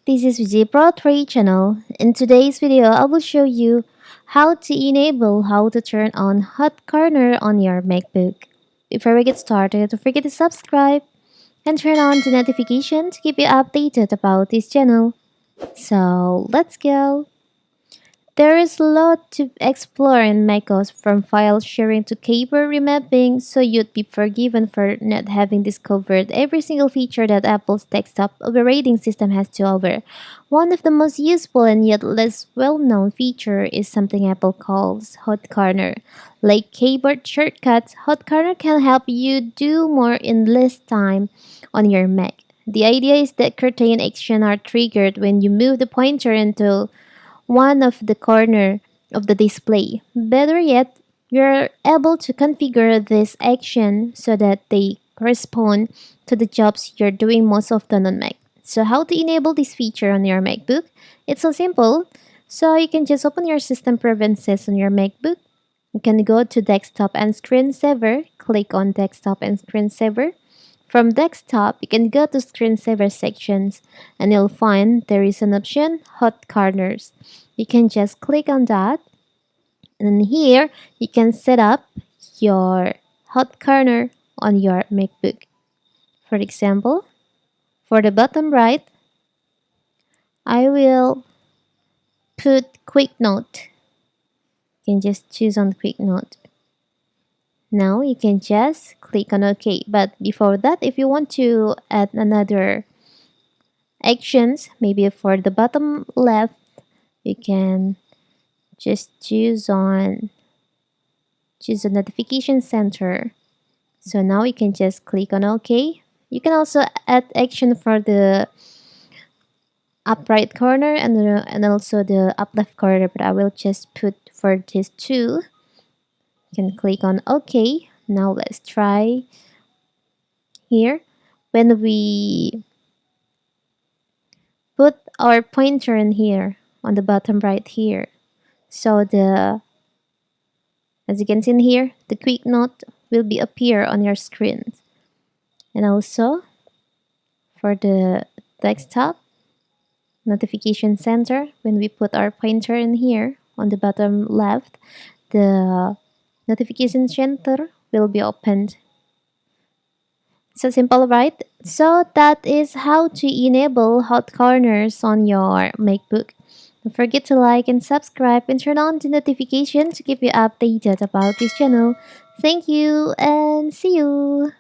This is Vijay Pro 3 channel. In today's video, I will show you how to turn on hot corner on your MacBook. Before we get started, don't forget to subscribe and turn on the notification to keep you updated about this channel. So let's go. There is a lot to explore in macOS, from file sharing to keyboard remapping, so you'd be forgiven for not having discovered every single feature that Apple's desktop operating system has to offer. One of the most useful and yet less well-known feature is something Apple calls Hot Corner. Like keyboard shortcuts, Hot Corner can help you do more in less time on your Mac. The idea is that certain actions are triggered when you move the pointer into one of the corner of the display. Better yet, you're able to configure this action so that they correspond to the jobs you're doing most often on Mac. So how to enable this feature on your MacBook? It's so simple. So you can just open your system preferences on your MacBook. You can go to desktop and screensaver, click on desktop and screensaver. From desktop, you can go to screensaver sections and you'll find there is an option, hot corners. You can just click on that, and here you can set up your hot corner on your MacBook. For example, for the bottom right, I will put quick note. You can just choose on quick note. Now you can just click on OK. But before that, if you want to add another actions, maybe for the bottom left, you can just choose the notification center. So now you can just click on OK. You can also add action for the up right corner and also the up left corner, but I will just put for these two. You can click on OK. Now let's try here. When we put our pointer in here on the bottom right here, so as you can see in here, the quick note will be appear on your screen. And also for the desktop notification center, when we put our pointer in here on the bottom left, the notification center will be opened. So simple, right? So that is how to enable hot corners on your MacBook. Don't forget to like and subscribe and turn on the notification to keep you updated about this channel. Thank you and see you.